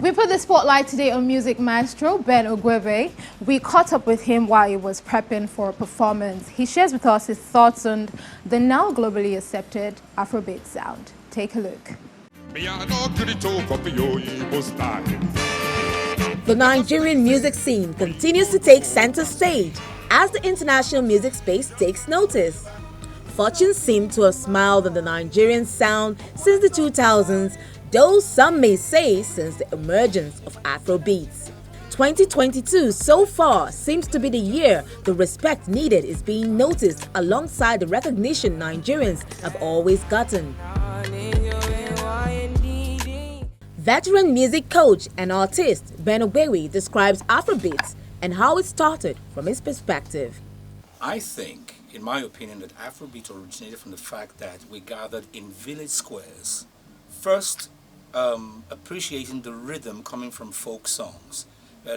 We put the spotlight today on music maestro Ben Ogbeiwi. We caught up with him while he was prepping for a performance. He shares with us his thoughts on the now globally accepted Afrobeat sound. Take a look. The Nigerian music scene continues to take center stage as the international music space takes notice. Fortunes seem to have smiled on the Nigerian sound since the 2000s, though some may say since the emergence of Afrobeats. 2022 so far seems to be the year the respect needed is being noticed alongside the recognition Nigerians have always gotten. Veteran music coach and artist Ben Ogbeiwi describes Afrobeats and how it started from his perspective. I think, in my opinion, that Afrobeat originated from the fact that we gathered in village squares. First, appreciating the rhythm coming from folk songs, all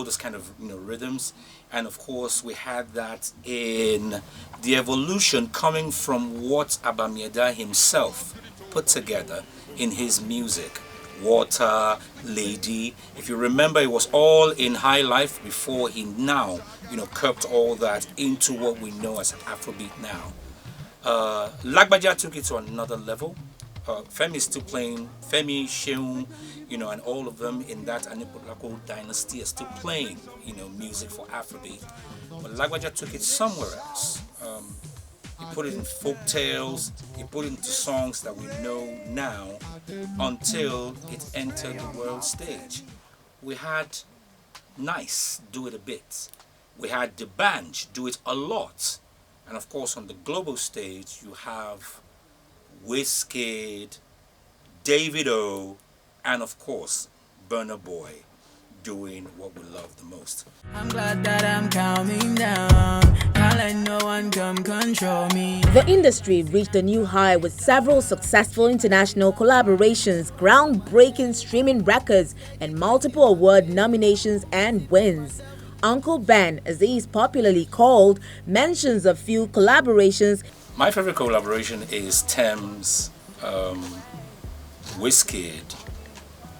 those kind of rhythms, and of course we had that in the evolution coming from what Abamieda himself put together in his music. Water, Lady. If you remember, it was all in High Life before he now, curbed all that into what we know as Afrobeat now. Lagbaja took it to another level. Femi is still playing. Femi, Sheung, and all of them in that Anipotlako dynasty are still playing, music for Afrobeat. But Lagbaja took it somewhere else. He put it in folk tales, he put it into songs that we know now until it entered the world stage. We had Nice do it a bit. We had the Banj do it a lot. And of course on the global stage you have Wizkid, Davido, and of course Burna Boy doing what we love the most. I'm glad that I'm calming down. Can't let no one come control me. The industry reached a new high with several successful international collaborations, groundbreaking streaming records, and multiple award nominations and wins. Uncle Ben, as he is popularly called, mentions a few collaborations. My favorite collaboration is Thames, Wizkid.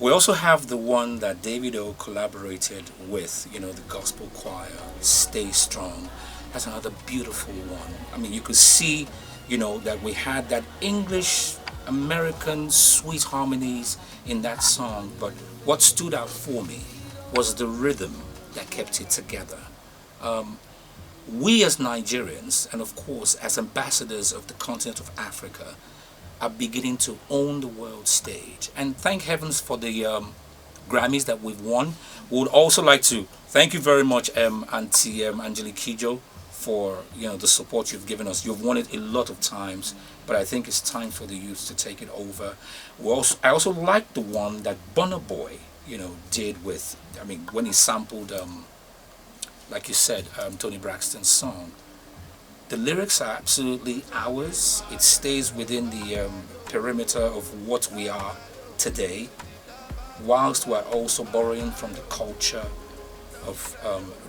We also have the one that Davido collaborated with, the gospel choir, Stay Strong. That's another beautiful one. I mean, you could see, that we had that English, American sweet harmonies in that song. But what stood out for me was the rhythm that kept it together. We as Nigerians, and of course as ambassadors of the continent of Africa, are beginning to own the world stage, and thank heavens for the Grammys that we've won. We would also like to thank you very much, Auntie Angelique Kijo, for the support you've given us. You've won it a lot of times, but I think it's time for the youth to take it over. I also like the one that Burna Boy did with, when he sampled like you said, Tony Braxton's song. The lyrics are absolutely ours. It stays within the perimeter of what we are today, whilst we're also borrowing from the culture of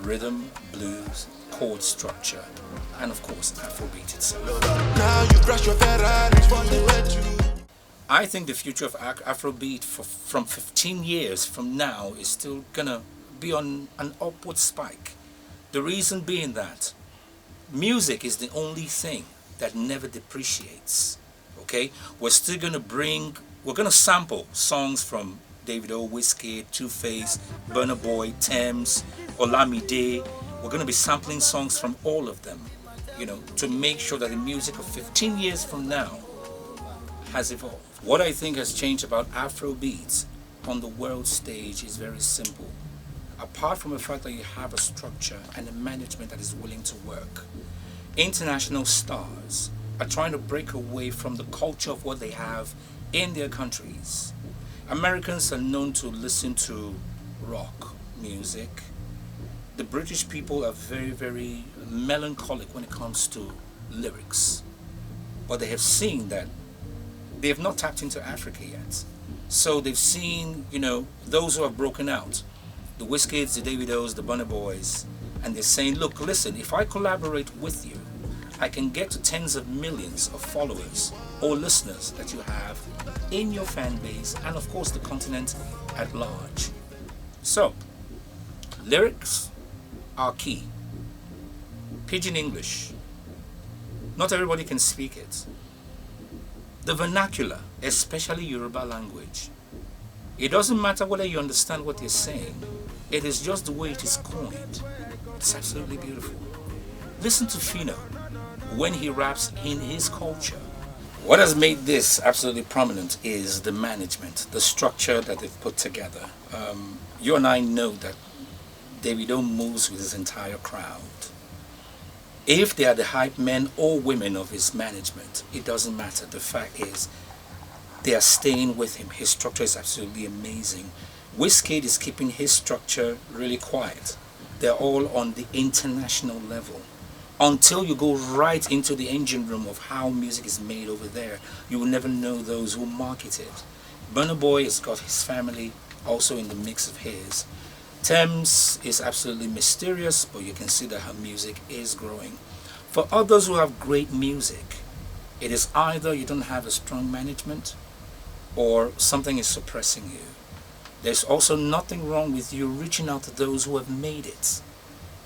rhythm, blues, chord structure, and of course Afrobeat itself. I think the future of Afrobeat from 15 years from now is still gonna be on an upward spike. The reason being that music is the only thing that never depreciates. Okay, we're gonna sample songs from Davido, Wizkid, Two-Face, Burna Boy, Thames, Olamide. We're gonna be sampling songs from all of them, to make sure that the music of 15 years from now has evolved. What I think has changed about Afrobeats on the world stage is very simple. Apart from the fact that you have a structure and a management that is willing to work, international stars are trying to break away from the culture of what they have in their countries. Americans are known to listen to rock music. The British people are very, very melancholic when it comes to lyrics. But they have seen that they have not tapped into Africa yet. So they've seen, those who have broken out, the Wizkids, the Davidos, the Burna Boys, and they're saying, look, listen, if I collaborate with you, I can get to tens of millions of followers or listeners that you have in your fan base, and of course the continent at large. So, lyrics are key. Pidgin English. Not everybody can speak it. The vernacular, especially Yoruba language. It doesn't matter whether you understand what they're saying. It is just the way it is coined. It's absolutely beautiful. Listen to Fino when he raps in his culture. What has made this absolutely prominent is the management, the structure that they've put together. You and I know that Davido moves with his entire crowd. If they are the hype men or women of his management, it doesn't matter. The fact is, they are staying with him. His structure is absolutely amazing. Wizkid is keeping his structure really quiet. They're all on the international level. Until you go right into the engine room of how music is made over there, you will never know those who market it. Burna Boy has got his family also in the mix of his. Thames is absolutely mysterious, but you can see that her music is growing. For others who have great music, it is either you don't have a strong management or something is suppressing you. There's also nothing wrong with you reaching out to those who have made it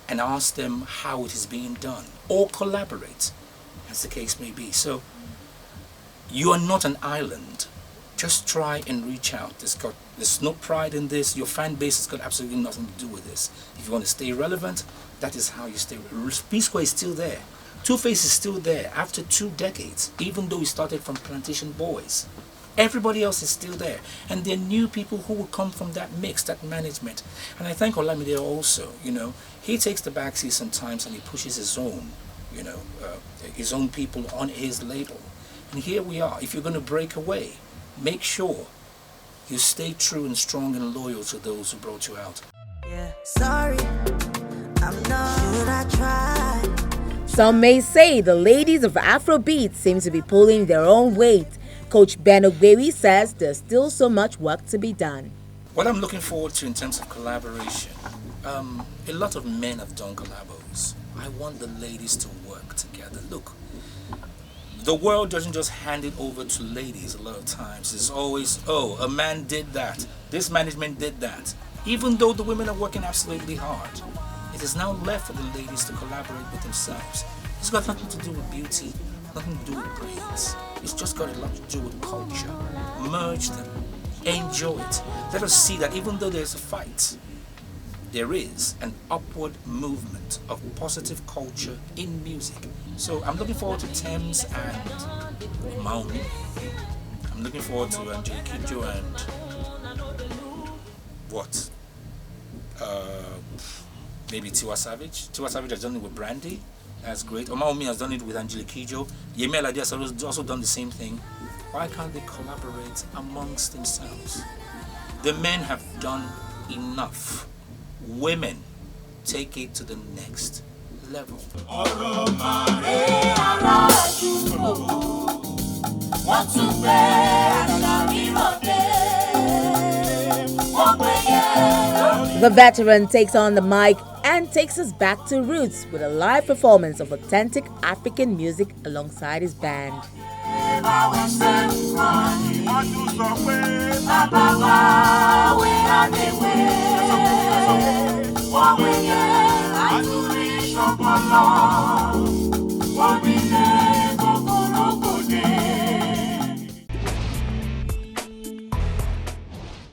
and ask them how it is being done, or collaborate, as the case may be. So, you are not an island. Just try and reach out. There's no pride in this. Your fan base has got absolutely nothing to do with this. If you want to stay relevant, that is how you stay. P-Square is still there. Two-Face is still there after 2 decades, even though he started from Plantation Boys. Everybody else is still there. And there are new people who will come from that mix, that management. And I thank Olamide also, he takes the backseat sometimes and he pushes his own, his own people on his label. And here we are. If you're going to break away, make sure you stay true and strong and loyal to those who brought you out. Yeah, sorry, I'm not. Should I try? Some may say the ladies of Afrobeat seem to be pulling their own weight. Coach Ben Ogbeiwi says there's still so much work to be done. What I'm looking forward to in terms of collaboration, a lot of men have done collabos. I want the ladies to work together. Look, the world doesn't just hand it over to ladies a lot of times. It's always, oh, a man did that. This management did that. Even though the women are working absolutely hard, it is now left for the ladies to collaborate with themselves. It's got nothing to do with beauty, nothing to do with brains. It's just got a lot to do with culture. Merge them. Enjoy it. Let us see that even though there's a fight, there is an upward movement of positive culture in music. So I'm looking forward to Thames and Maumi. I'm looking forward to Angelique Kidjo and what? Maybe Tiwa Savage. Tiwa Savage has done it with Brandy. That's great. Maumi has done it with Angelique Kidjo. Yemi Alade has also done the same thing. Why can't they collaborate amongst themselves? The men have done enough. Women, take it to the next level. The veteran takes on the mic and takes us back to roots with a live performance of authentic African music alongside his band. One way, yeah, I do wish